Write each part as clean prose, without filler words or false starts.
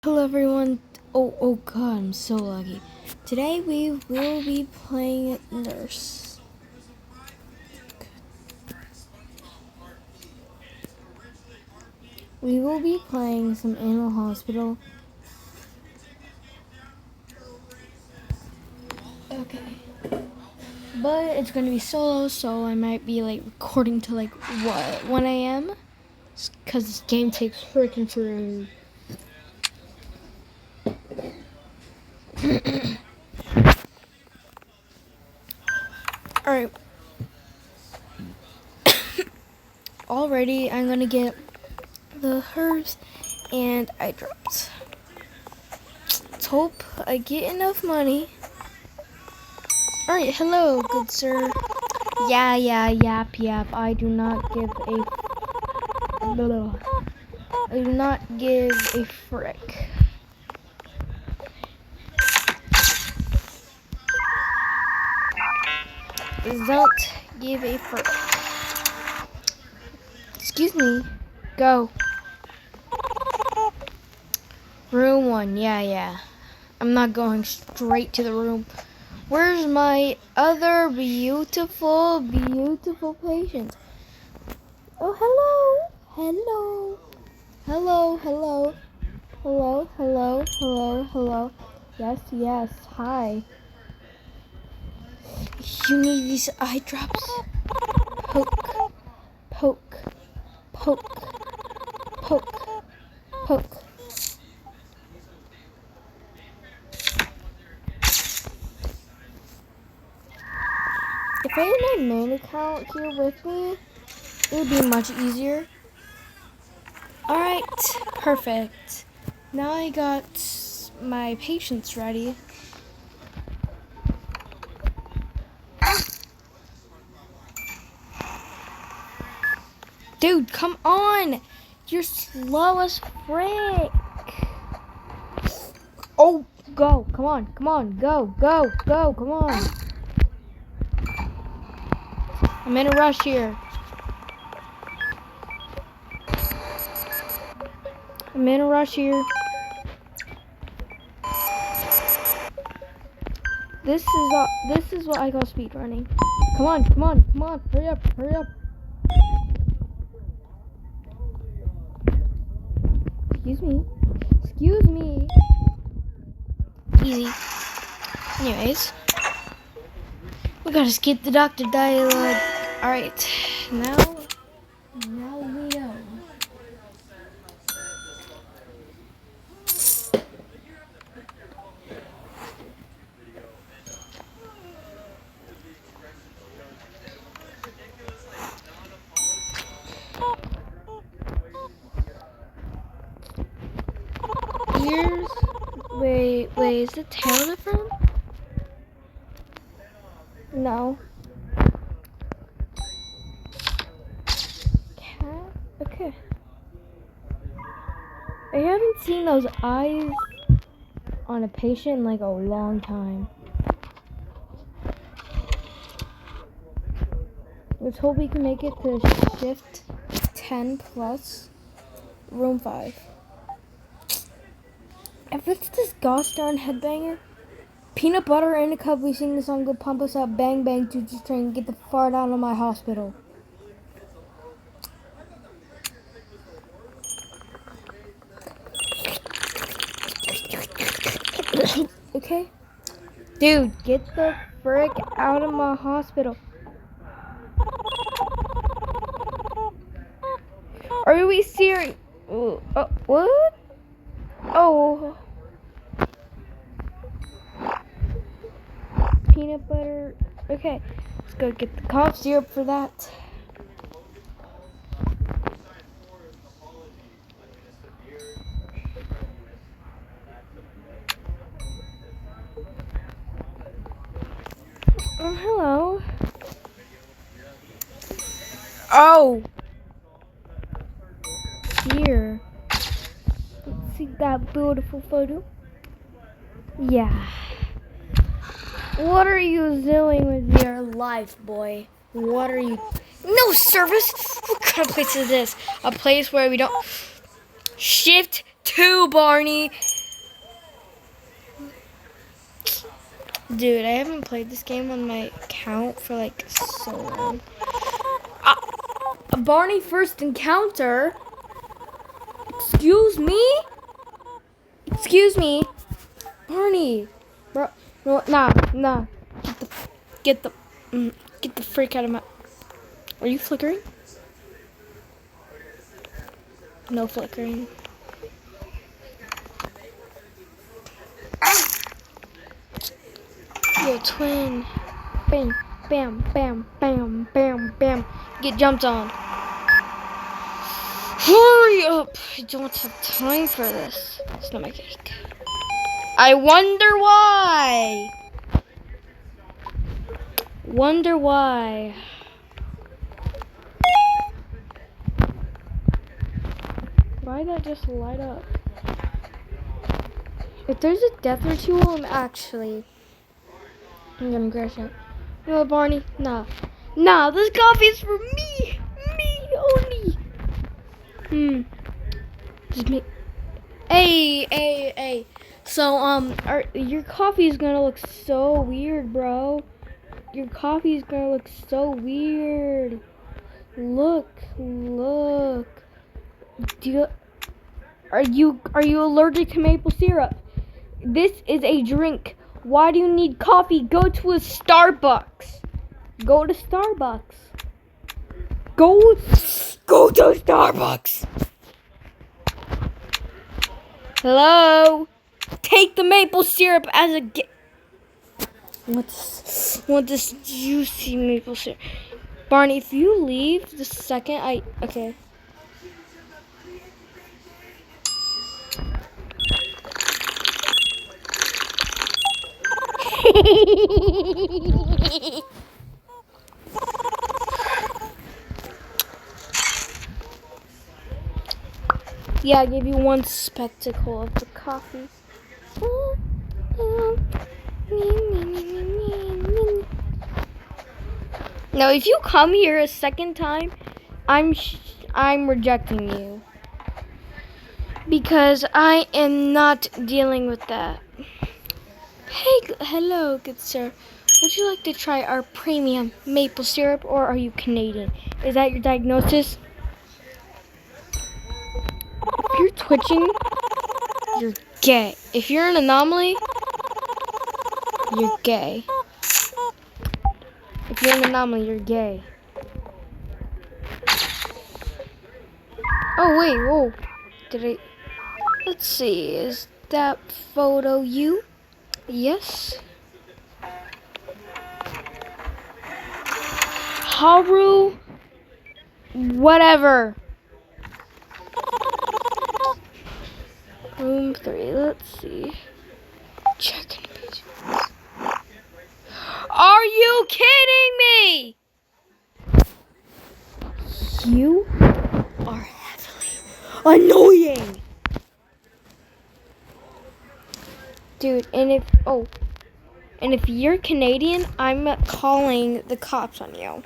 Hello everyone. Oh god, I'm so lucky. Today we will be playing nurse. We will be playing some Animal Hospital. Okay. But it's gonna be solo, so I might be like recording to like 1 a.m. Cause this game takes freaking forever. Alright. Already I'm gonna get the herbs and eye drops. Let's hope I get enough money. Alright, hello, good sir. Yap. I do not give a frick. Don't give a frick. Excuse me. Go. Room 1. Yeah. I'm not going straight to the room. Where's my other beautiful patients? Oh, hello. Yes. Hi. You need these eye drops. Poke. If I had my main account here with me, it would be much easier. Alright, perfect. Now I got my patients ready. Dude, come on! You're slow as frick! Oh, go! Come on! Go! Come on! I'm in a rush here. This is what I call speed running. Come on! Hurry up! Excuse me. Easy. Anyways, we gotta skip the doctor dialogue. Alright, now we know. Ears. Wait, is the tail different? No. Cat? Okay. I haven't seen those eyes on a patient in like a long time. Let's hope we can make it to shift 10 plus room 5. If it's this gosh darn headbanger, peanut butter in a cup, we sing the song, go pump us up, bang, to just train, get the fart out of my hospital. Okay? Dude, get the frick out of my hospital. Are we serious? What? Oh. Peanut butter. Okay, let's go get the cough syrup for that. Oh, hello. Oh. Here. Let's see that beautiful photo. Yeah. What are you doing with your life, boy? What are you... No service? What kind of place is this? A place where we don't... Shift 2, Barney. Dude, I haven't played this game on my account for like so long. A Barney first encounter? Excuse me? Excuse me? Barney. Bro, no, nah. Get the freak out of my... Are you flickering? No flickering. Yo, twin. Bam, bam, bam, bam, bam, bam. Get jumped on. Hurry up! I don't have time for this. It's not my cake. I wonder why. Wonder why. Why'd that just light up? If there's a death ritual, I'm gonna crash out. You know what, Barney? Nah. Nah, this coffee is for me! Me only! Just me. Hey. So, your coffee is gonna look so weird, bro. Your coffee is gonna look so weird. Look. Are you allergic to maple syrup? This is a drink. Why do you need coffee? Go to a Starbucks. Go to Starbucks. Go to Starbucks. Hello? Take the maple syrup as a gift. Want this juicy maple syrup. Barney, if you leave the second okay. Yeah, I gave you one spectacle of the coffee. Now, if you come here a second time, I'm rejecting you because I am not dealing with that. Hello, good sir. Would you like to try our premium maple syrup, or are you Canadian? Is that your diagnosis? If you're twitching, you're gay. If you're an anomaly, you're gay. If you're an anomaly, you're gay. Oh, wait, whoa. Let's see, is that photo you? Yes. Haru, whatever. Room 3, let's see. Checking page. Are you kidding me? You are heavily annoying. Dude, and if you're Canadian, I'm calling the cops on you.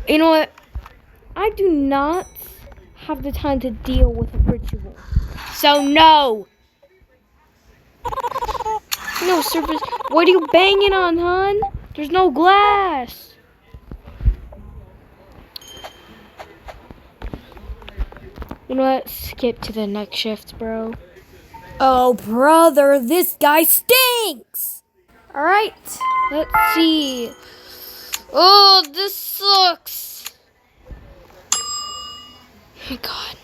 You know what? I do not have the time to deal with a ritual. So no. No surface. What are you banging on, hon? There's no glass. You know what? Skip to the next shift, bro. Oh, brother, this guy stinks. All right, let's see. Oh, this sucks. Oh my God.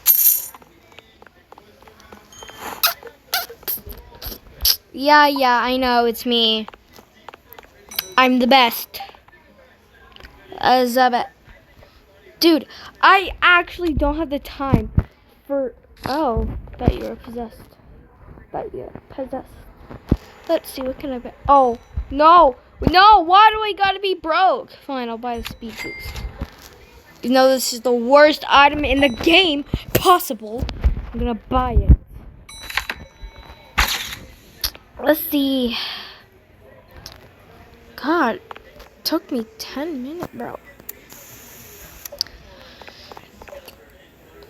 Yeah, I know, it's me. I'm the best. Dude, I actually don't have the time for... Oh, that you're possessed. Let's see, what can I buy? Oh, no, why do I gotta be broke? Fine, I'll buy the speed boost. You know this is the worst item in the game possible. I'm gonna buy it. Let's see. God, it took me 10 minutes, bro.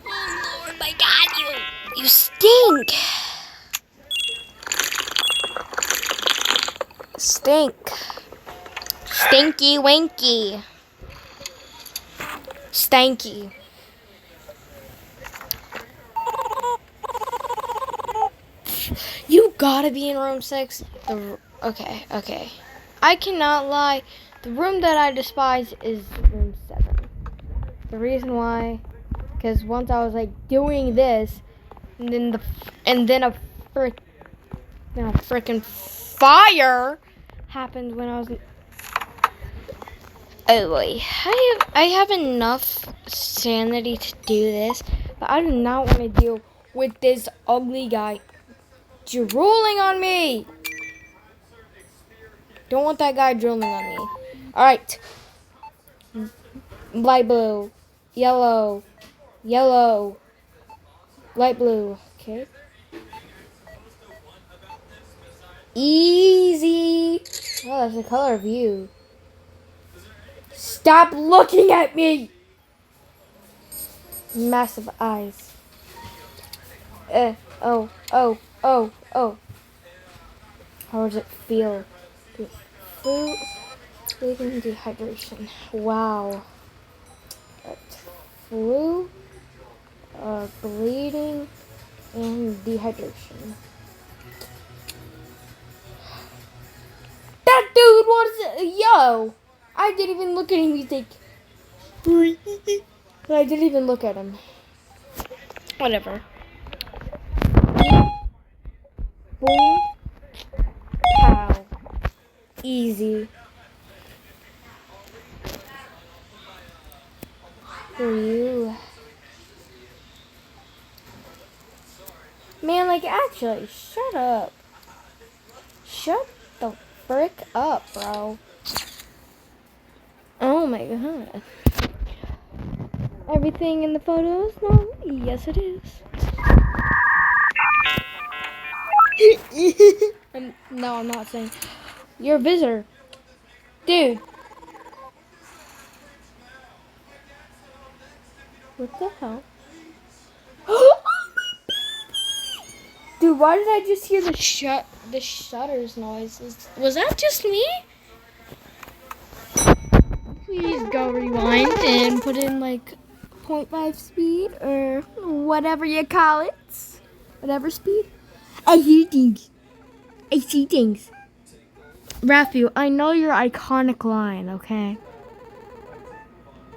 Oh, Lord, my God, you stink. Stink. Stinky winky. Stanky. You gotta be in room 6. Okay. I cannot lie. The room that I despise is room 7. The reason why, because once I was like doing this, and then a freaking fire happened when I was. Oh boy, I have enough sanity to do this, but I do not want to deal with this ugly guy drooling on me. Don't want that guy drooling on me. All right, light blue, yellow, light blue. Okay. Easy. Oh, that's the color of you. Stop looking at me. Massive eyes. Oh. How does it feel? Food, bleeding, dehydration. Wow. Flu, bleeding, and dehydration. That dude was yo. I didn't even look at him. You think? I didn't even look at him. Whatever. Boom. Pow. Easy. For you. Man, like, actually, shut up. Shut the frick up, bro. Oh my god. Everything in the photos? No? Yes, it is. No, I'm not saying. You're a visitor. Dude. What the hell? Dude, why did I just hear the shutters noise? Was that just me? Please go rewind and put in like 0.5 speed or whatever you call it. Whatever speed. I hear things. I see things. Raphael, I know your iconic line, okay?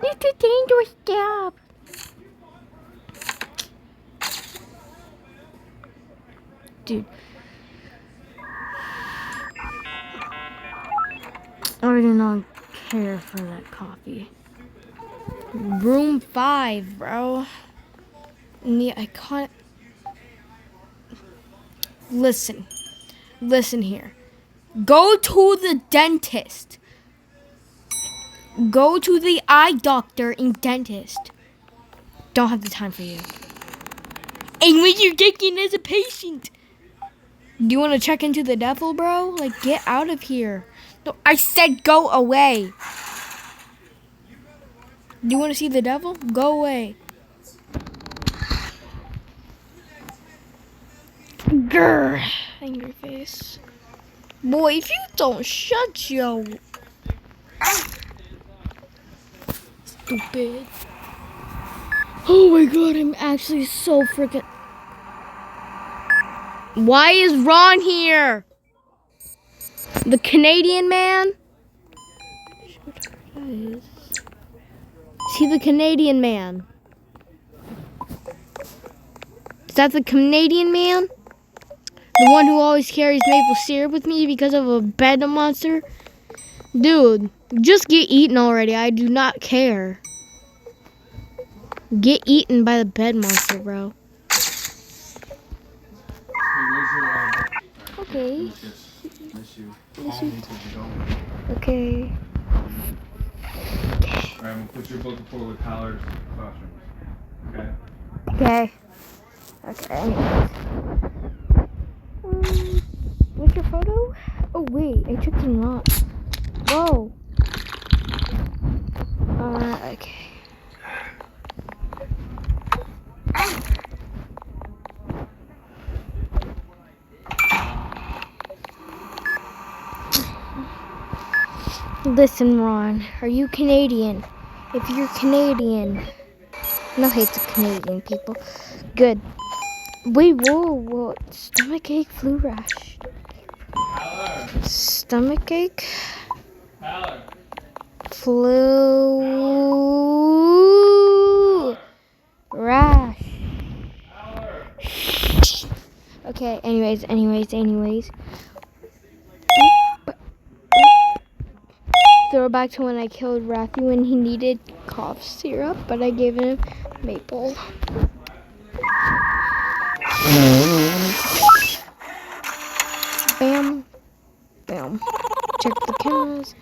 It's a dangerous job. Dude. I do not care for that coffee. Room 5, bro. And the iconic... Listen here. Go to the dentist. Go to the eye doctor and dentist. Don't have the time for you. And when you're taking as a patient. Do you want to check into the devil, bro? Like, get out of here. No, I said go away. Do you want to see the devil? Go away. Grr. Angry face. Boy, if you don't shut your... Stupid. Oh my god, I'm actually so freaking... Why is Ron here? The Canadian man? Is he the Canadian man? Is that the Canadian man? The one who always carries maple syrup with me because of a bed monster? Dude, just get eaten already. I do not care. Get eaten by the bed monster, bro. Okay. Okay. Alright, I'm gonna put your book report with Hallard's classrooms. Okay. Okay? What's your photo? Oh wait, I tripped him up. Whoa. Okay. Listen, Ron, are you Canadian? If you're Canadian, no hate to Canadian people. Good. Wait, whoa. Stomachache, flu rash. Tyler. Stomachache, Tyler. flu rash. Tyler. Okay, anyways. Throw back to when I killed Rafi when he needed cough syrup, but I gave him maple. Bam. Check the cameras.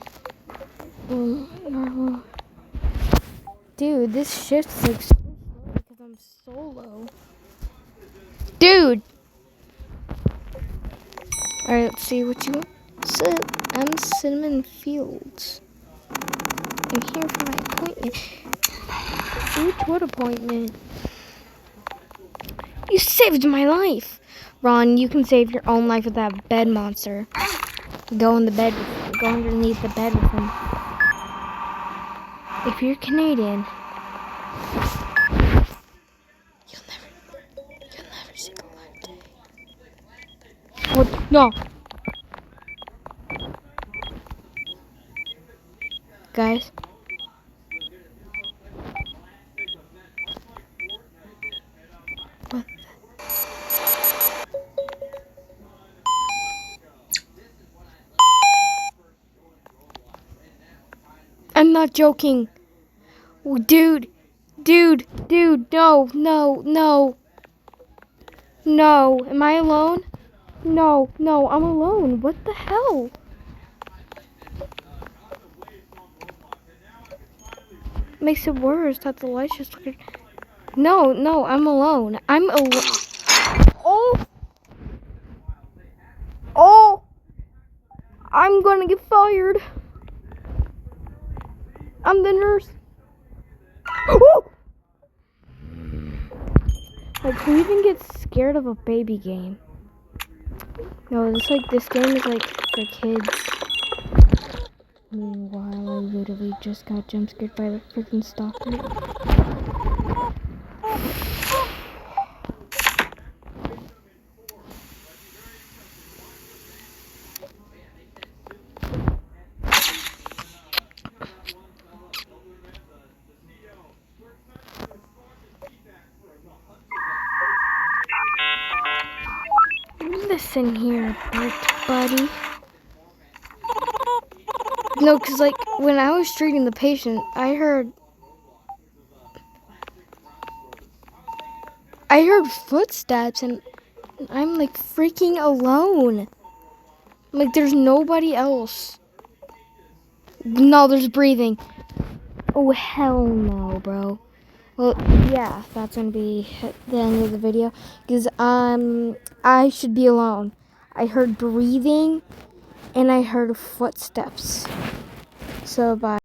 Dude, this shift's like so slow because I'm solo. Dude! Alright, let's see what you want. I'm Cinnamon Fields. I'm here for my appointment. What appointment? You saved my life! Ron, you can save your own life with that bed monster. Go in the bed with him. Go underneath the bed with him. If you're Canadian, you'll never see the light day. What? No. Guys. What the? I'm not joking. Dude, no. Am I alone? No, I'm alone. What the hell? Makes it worse that the lights just... No, I'm alone. Oh! I'm gonna get fired. I'm the nurse. Oh! Like, who even gets scared of a baby game? No, this game is like for kids. Meanwhile, I literally just got jump scared by the freaking stalker. Listen here, buddy. No, because, like, when I was treating the patient, I heard footsteps, and I'm, like, freaking alone. Like, there's nobody else. No, there's breathing. Oh, hell no, bro. Well, yeah, that's gonna be the end of the video, because, I should be alone. I heard breathing, and I heard footsteps. So, bye.